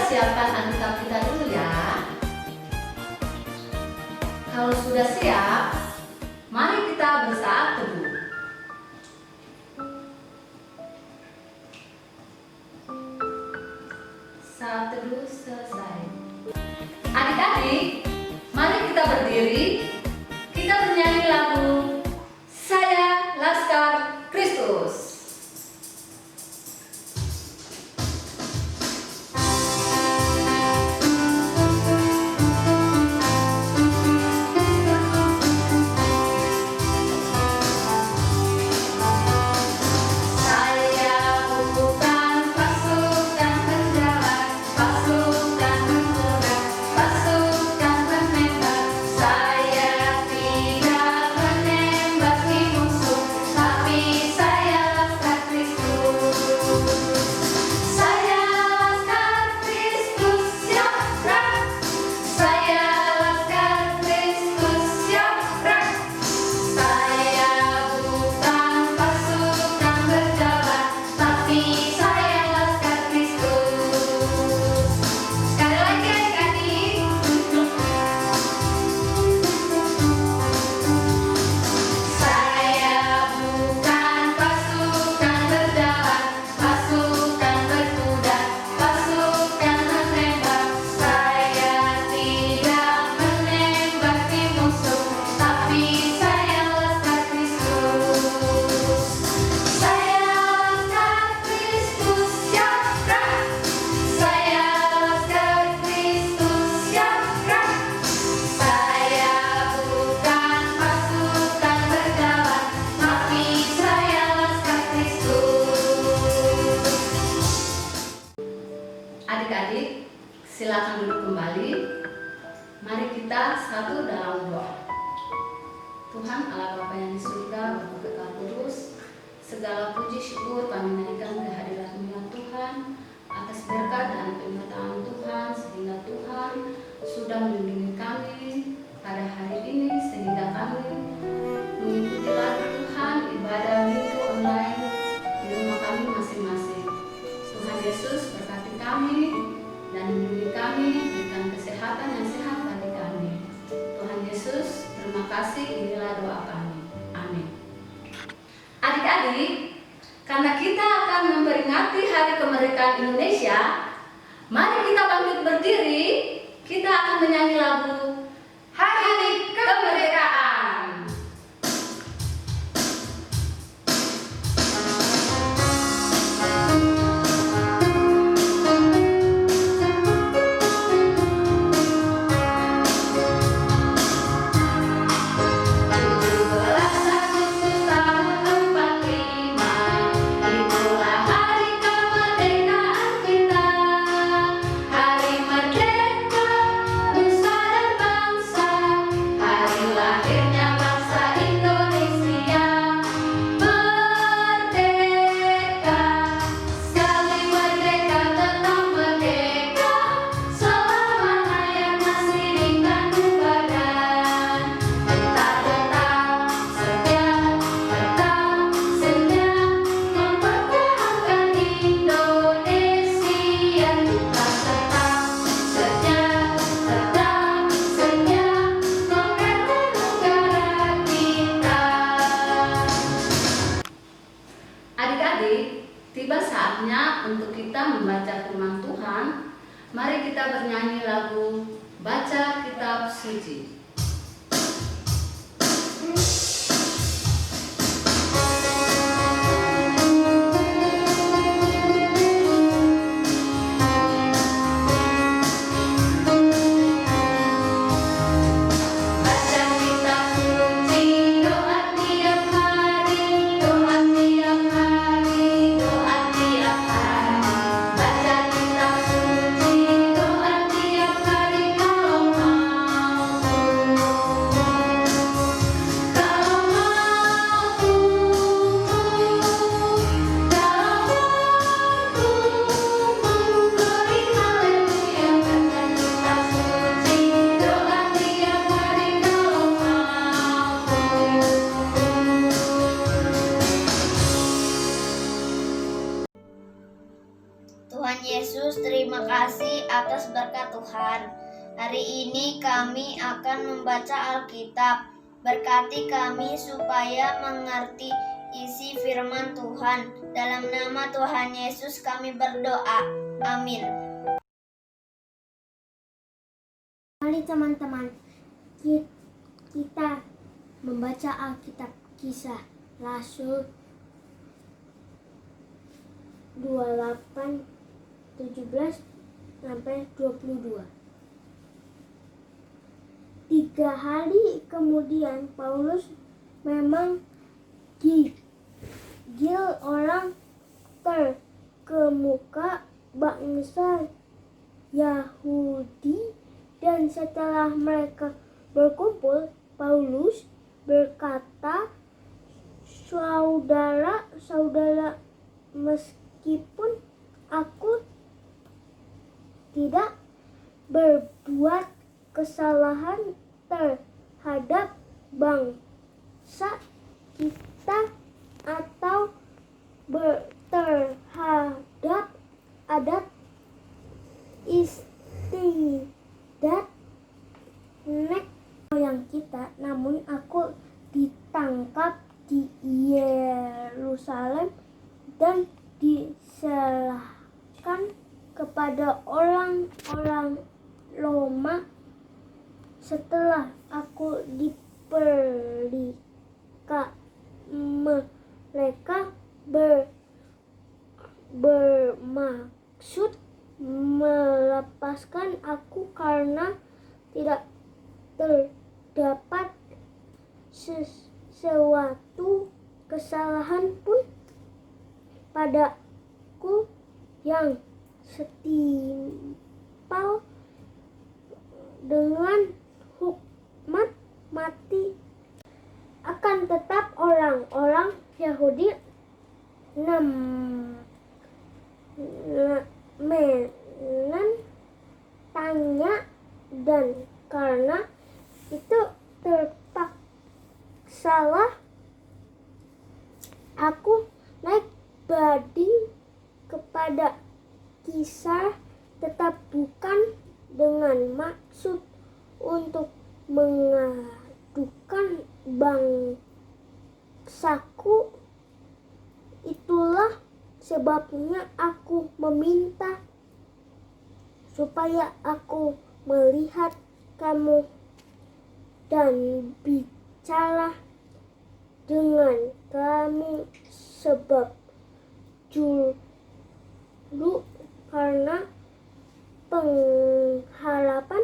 siapkan Alkitab kita dulu ya. Kalau sudah siap, mari kita bersaat teduh. Saat teduh selesai. Adik-adik, mari kita berdiri. Kita bernyanyi lagu Saya Laskar Kristus. Adik-adik, silakan duduk kembali. Mari kita satu dalam doa. Tuhan Allah Bapa yang di surga, Bapa kekal kudus, segala puji syukur kami naikkan kehadirat-Mu ya Tuhan, atas berkat dan penyertaan Tuhan, sehingga Tuhan sudah melindungi kami pada hari ini, sehingga kami mengikuti lagi Tuhan ibadah minggu online di rumah kami masing-masing. Tuhan Yesus berkati kami dan lindungi kami, berikan kesehatan yang sehat bagi kami. Tuhan Yesus, terima kasih, inilah doa kami. Amin. Adik-adik, karena kita akan memperingati Hari Kemerdekaan Indonesia, mari kita bangkit berdiri, kita akan menyanyi lagu Hari Kemerdekaan. Hari Tuhan. Hari ini kami akan membaca Alkitab. Berkati kami supaya mengerti isi firman Tuhan. Dalam nama Tuhan Yesus kami berdoa. Amin. Mari teman-teman, kita membaca Alkitab Kisah Rasul 28:17-22. 3 hari kemudian Paulus memang gigil orang terkemuka bangsa Yahudi, dan setelah mereka berkumpul, Paulus berkata, "Saudara-saudara, meskipun aku tidak berbuat kesalahan terhadap bangsa kita atau terhadap adat istiadat nenek moyang kita, namun aku ditangkap di Yerusalem dan diserahkan kepada orang-orang Roma. Setelah aku diperiksa, mereka bermaksud melepaskan aku karena tidak terdapat sesuatu kesalahan pun padaku yang setimpal dengan hukuman mati. Akan tetap orang-orang Yahudi menentangnya, dan karena itu terpaksalah aku naik banding kepada Kaisar, tetap bukan dengan maksud untuk mengadukan bangsaku. Itulah sebabnya aku meminta supaya aku melihat kamu dan bicara dengan kamu, sebab dulu karena pengharapan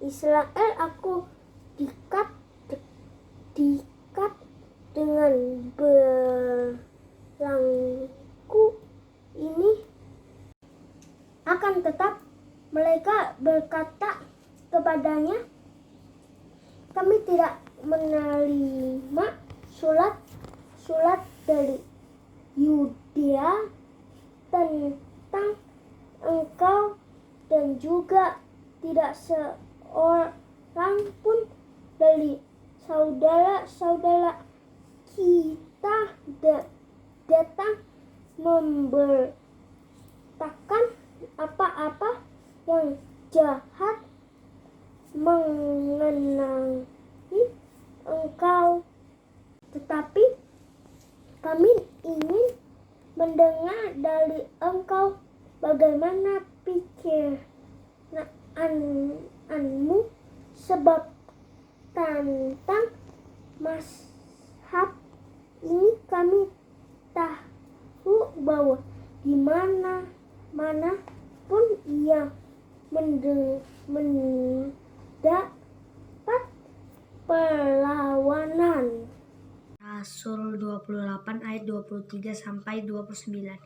Israel aku diikat dengan belenggu ini. Akan tetap mereka berkata kepadanya, kami tidak menerima surat dari Yudea tentang engkau, dan juga tidak seorang pun dari saudara-saudara kita datang memberitakan apa-apa yang jahat mengenai engkau. Tetapi kami ingin mendengar dari engkau bagaimana pikiranmu, sebab tentang mazhab ini kami tahu bahwa di mana pun ia mendapat perlawanan. Rasul 28 ayat 23-29.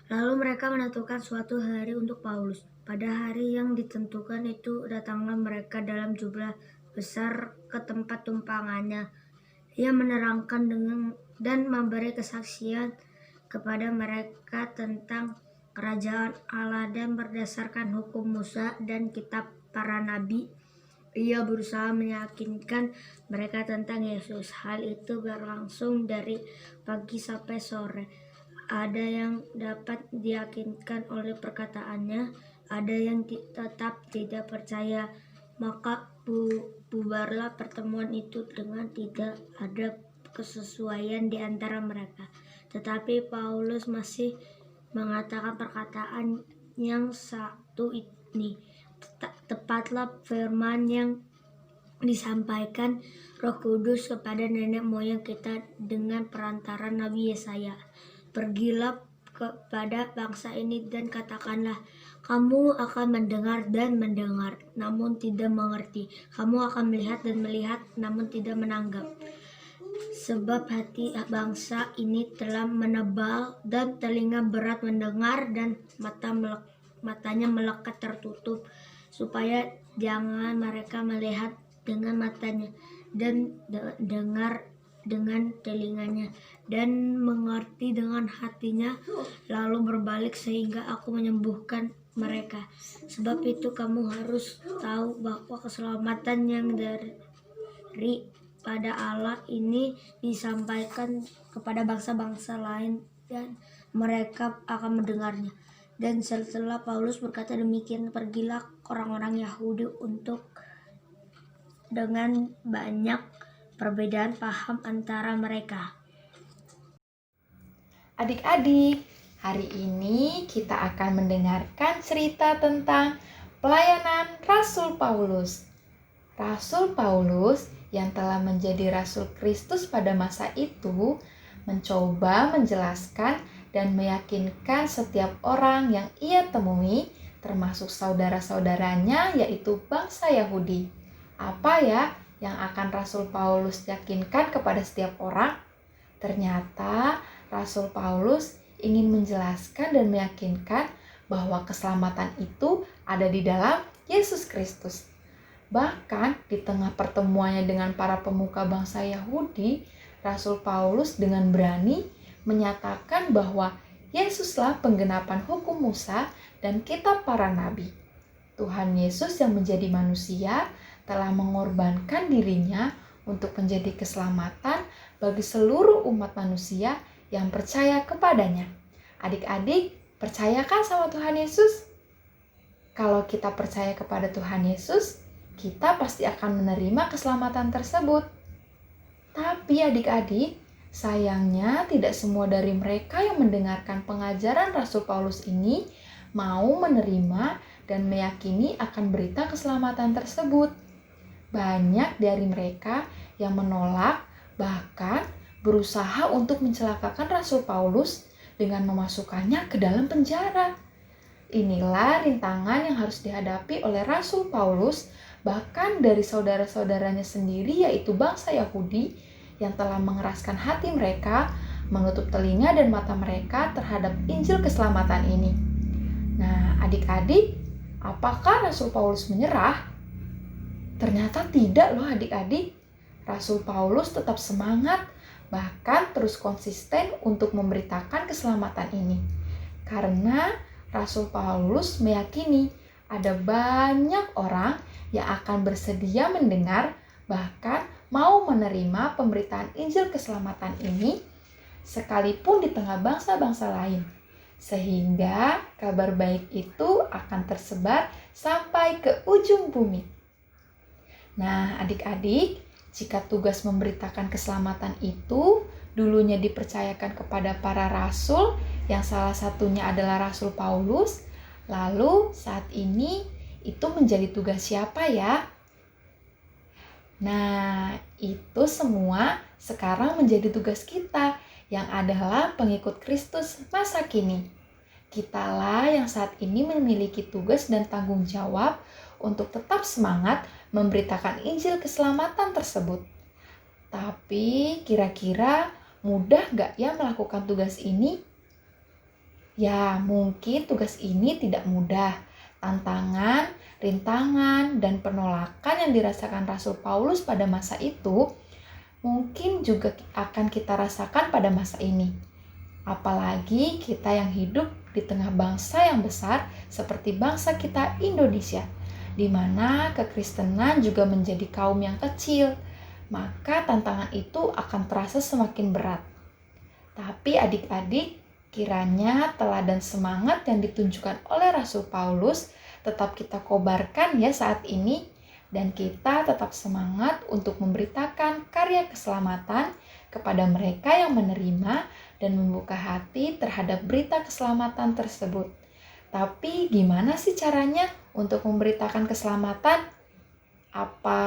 Lalu mereka menentukan suatu hari untuk Paulus. Pada hari yang ditentukan itu datanglah mereka dalam jumlah besar ke tempat tumpangannya. Ia menerangkan dan memberi kesaksian kepada mereka tentang kerajaan Allah, dan berdasarkan hukum Musa dan kitab para nabi, ia berusaha meyakinkan mereka tentang Yesus. Hal itu berlangsung dari pagi sampai sore. Ada yang dapat diyakinkan oleh perkataannya, ada yang tetap tidak percaya. Maka bubarlah pertemuan itu dengan tidak ada kesesuaian di antara mereka. Tetapi Paulus masih mengatakan perkataan yang satu ini. Tepatlah firman yang disampaikan Roh Kudus kepada nenek moyang kita dengan perantara Nabi Yesaya. Pergilah kepada bangsa ini dan katakanlah, kamu akan mendengar dan mendengar, namun tidak mengerti. Kamu akan melihat dan melihat, namun tidak menanggap. Sebab hati bangsa ini telah menebal dan telinga berat mendengar dan matanya melekat tertutup, supaya jangan mereka melihat dengan matanya dan dengar dengan telinganya dan mengerti dengan hatinya, lalu berbalik sehingga aku menyembuhkan mereka. Sebab itu kamu harus tahu bahwa keselamatan yang dari pada Allah ini disampaikan kepada bangsa-bangsa lain dan mereka akan mendengarnya. Dan setelah Paulus berkata demikian, pergilah orang-orang Yahudi dengan banyak perbedaan paham antara mereka. Adik-adik, hari ini kita akan mendengarkan cerita tentang pelayanan Rasul Paulus. Rasul Paulus yang telah menjadi Rasul Kristus pada masa itu mencoba menjelaskan dan meyakinkan setiap orang yang ia temui, termasuk saudara-saudaranya, yaitu bangsa Yahudi. Apa ya yang akan Rasul Paulus yakinkan kepada setiap orang? Ternyata Rasul Paulus ingin menjelaskan dan meyakinkan bahwa keselamatan itu ada di dalam Yesus Kristus. Bahkan di tengah pertemuannya dengan para pemuka bangsa Yahudi, Rasul Paulus dengan berani menyatakan bahwa Yesuslah penggenapan hukum Musa dan kitab para nabi. Tuhan Yesus yang menjadi manusia telah mengorbankan dirinya untuk menjadi keselamatan bagi seluruh umat manusia yang percaya kepadanya. Adik-adik, percayakan sama Tuhan Yesus? Kalau kita percaya kepada Tuhan Yesus, kita pasti akan menerima keselamatan tersebut. Tapi adik-adik, sayangnya tidak semua dari mereka yang mendengarkan pengajaran Rasul Paulus ini mau menerima dan meyakini akan berita keselamatan tersebut. Banyak dari mereka yang menolak, bahkan berusaha untuk mencelakakan Rasul Paulus dengan memasukkannya ke dalam penjara. Inilah rintangan yang harus dihadapi oleh Rasul Paulus, bahkan dari saudara-saudaranya sendiri, yaitu bangsa Yahudi, yang telah mengeraskan hati mereka, menutup telinga dan mata mereka terhadap Injil keselamatan ini. Nah, adik-adik, apakah Rasul Paulus menyerah? Ternyata tidak loh adik-adik. Rasul Paulus tetap semangat, bahkan terus konsisten untuk memberitakan keselamatan ini. Karena Rasul Paulus meyakini ada banyak orang yang akan bersedia mendengar, bahkan mau menerima pemberitaan Injil keselamatan ini, sekalipun di tengah bangsa-bangsa lain. Sehingga kabar baik itu akan tersebar sampai ke ujung bumi. Nah, adik-adik, jika tugas memberitakan keselamatan itu dulunya dipercayakan kepada para rasul, yang salah satunya adalah Rasul Paulus, lalu saat ini itu menjadi tugas siapa ya? Nah, itu semua sekarang menjadi tugas kita yang adalah pengikut Kristus masa kini. Kitalah yang saat ini memiliki tugas dan tanggung jawab untuk tetap semangat memberitakan Injil keselamatan tersebut. Tapi kira-kira mudah gak ya melakukan tugas ini? Ya, mungkin tugas ini tidak mudah. Tantangan, rintangan, dan penolakan yang dirasakan Rasul Paulus pada masa itu mungkin juga akan kita rasakan pada masa ini. Apalagi kita yang hidup di tengah bangsa yang besar seperti bangsa kita Indonesia, di mana kekristenan juga menjadi kaum yang kecil, maka tantangan itu akan terasa semakin berat. Tapi adik-adik, Kiranya teladan semangat yang ditunjukkan oleh Rasul Paulus tetap kita kobarkan ya saat ini, dan kita tetap semangat untuk memberitakan karya keselamatan kepada mereka yang menerima dan membuka hati terhadap berita keselamatan tersebut. Tapi gimana sih caranya untuk memberitakan keselamatan? Apa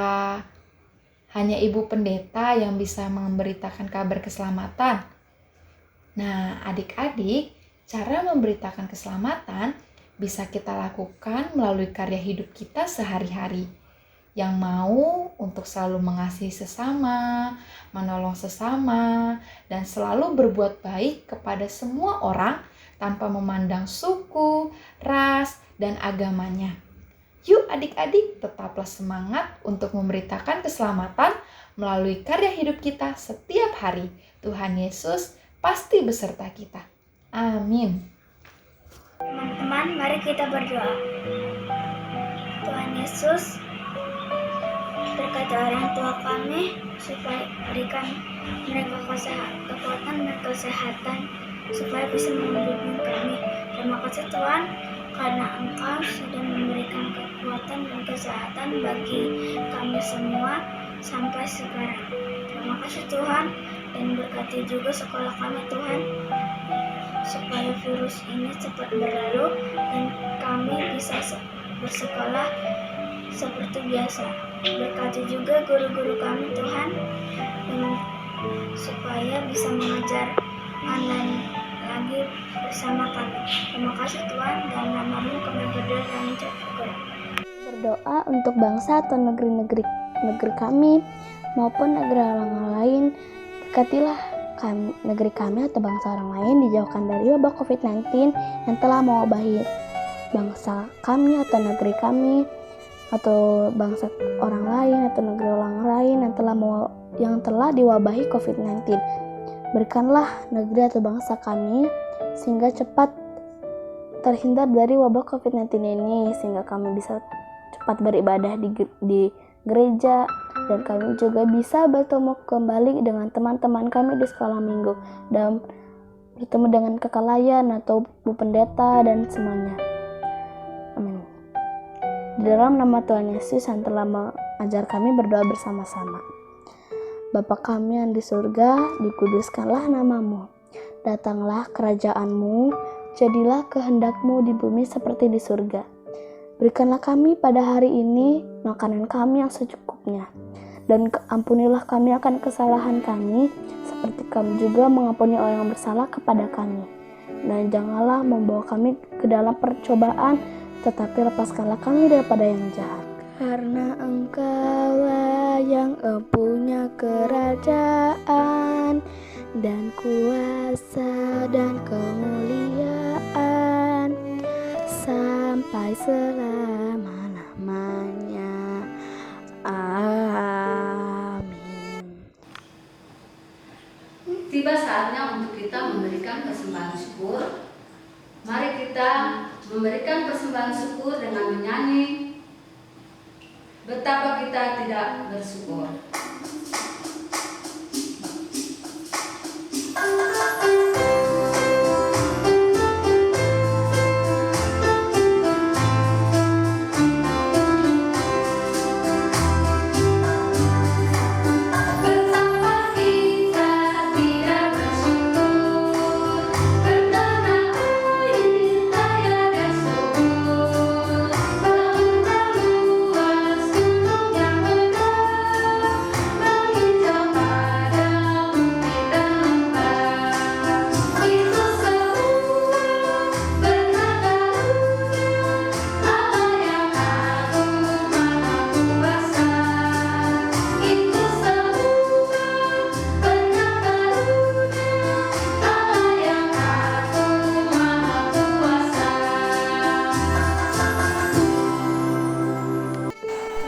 hanya ibu pendeta yang bisa memberitakan kabar keselamatan? Nah, adik-adik, cara memberitakan keselamatan bisa kita lakukan melalui karya hidup kita sehari-hari. Yang mau untuk selalu mengasihi sesama, menolong sesama, dan selalu berbuat baik kepada semua orang tanpa memandang suku, ras, dan agamanya. Yuk adik-adik, tetaplah semangat untuk memberitakan keselamatan melalui karya hidup kita setiap hari. Tuhan Yesus pasti beserta kita. Amin. Teman-teman, mari kita berdoa. Tuhan Yesus, berkati orang tua kami supaya berikan mereka kekuatan dan kesehatan supaya bisa membimbing kami. Terima kasih Tuhan, karena Engkau sudah memberikan kekuatan dan kesehatan bagi kami semua sampai sekarang. Terima kasih Tuhan, dan berkati juga sekolah kami Tuhan, supaya virus ini cepat berlalu dan kami bisa bersekolah seperti biasa. Berkati juga guru-guru kami Tuhan, supaya bisa mengajar online lagi bersama kami. Terima kasih Tuhan, dan nama-Mu kami berdoa dan mengucap syukur. Berdoa untuk bangsa atau negeri kami maupun negeri orang lain. Berkatilah negeri kami atau bangsa orang lain dijauhkan dari wabah COVID-19 yang telah mewabahi bangsa kami atau negeri kami, atau bangsa orang lain atau negeri orang lain yang telah diwabahi COVID-19. Berikanlah negeri atau bangsa kami sehingga cepat terhindar dari wabah COVID-19 ini, sehingga kami bisa cepat beribadah di gereja, dan kami juga bisa bertemu kembali dengan teman-teman kami di sekolah minggu dan bertemu dengan kakak layan atau bu pendeta dan semuanya. Amin. Di dalam nama Tuhan Yesus yang telah mengajar kami berdoa bersama-sama. Bapa kami yang di surga, dikuduskanlah nama-Mu. Datanglah kerajaan-Mu, jadilah kehendak-Mu di bumi seperti di surga. Berikanlah kami pada hari ini makanan kami yang secukupnya, dan ampunilah kami akan kesalahan kami, seperti kami juga mengampuni orang yang bersalah kepada kami. Dan janganlah membawa kami ke dalam percobaan, tetapi lepaskanlah kami daripada yang jahat. Karena Engkaulah yang punya kerajaan dan kuasa dan kemuliaan sampai selama-lamanya. Amin. Tiba saatnya untuk kita memberikan persembahan syukur. Mari kita memberikan persembahan syukur dengan menyanyi Betapa Kita Tidak Bersyukur.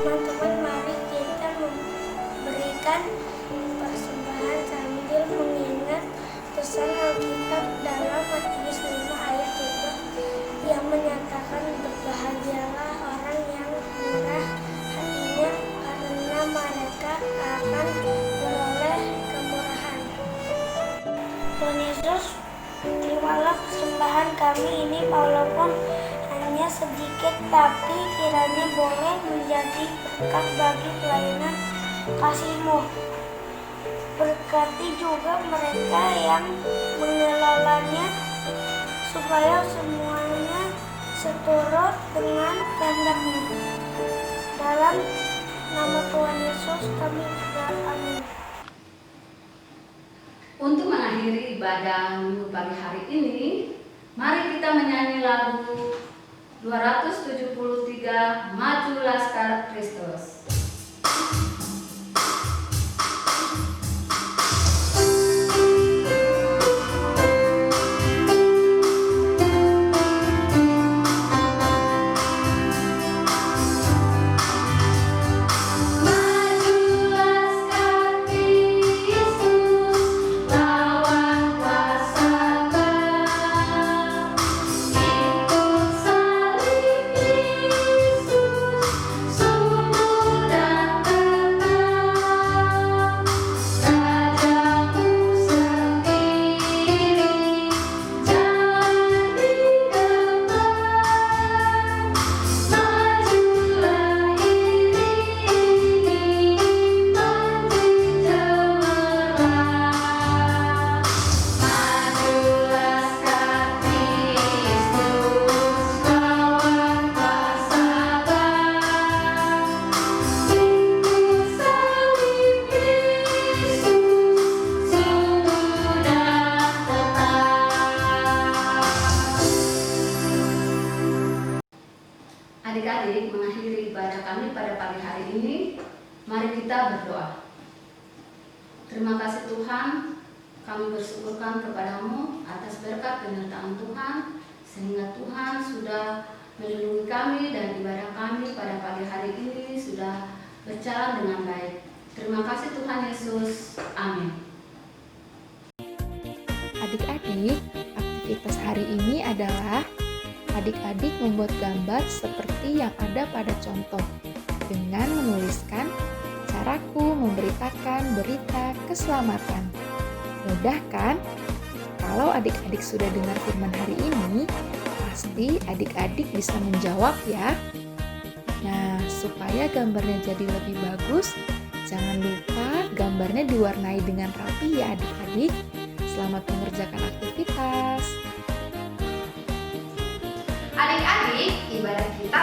Teman-teman, mari kita memberikan persembahan sambil mengingat pesan Alkitab dalam Matius 5 ayat 7 yang menyatakan berbahagialah orang yang murah hatinya, karena mereka akan beroleh kemurahan. Tuhan Yesus, terima terimalah persembahan kami ini walaupun hanya sedikit, tapi kiranya boleh menjadi berkat bagi pelayanan kasih-Mu. Berkati juga mereka yang mengelolanya, supaya semuanya seturut dengan kehendak-Mu. Dalam nama Tuhan Yesus kami berdoa, amin. Untuk mengakhiri ibadah minggu pagi hari ini, mari kita menyanyi lagu 273 Maju Laskar Kristus. Adik-adik, mengakhiri ibadah kami pada pagi hari ini, mari kita berdoa. Terima kasih Tuhan, kami bersyukurkan kepadamu atas berkat penyertaan Tuhan, sehingga Tuhan sudah melindungi kami dan ibadah kami pada pagi hari ini sudah berjalan dengan baik. Terima kasih Tuhan Yesus, amin. Adik-adik, aktivitas hari ini adalah adik-adik membuat gambar seperti yang ada pada contoh dengan menuliskan caraku memberitakan berita keselamatan. Mudah kan? Kalau adik-adik sudah dengar firman hari ini, pasti adik-adik bisa menjawab ya. Nah, supaya gambarnya jadi lebih bagus, jangan lupa gambarnya diwarnai dengan rapi ya adik-adik. Selamat mengerjakan aktivitas. Adik-adik, ibadah kita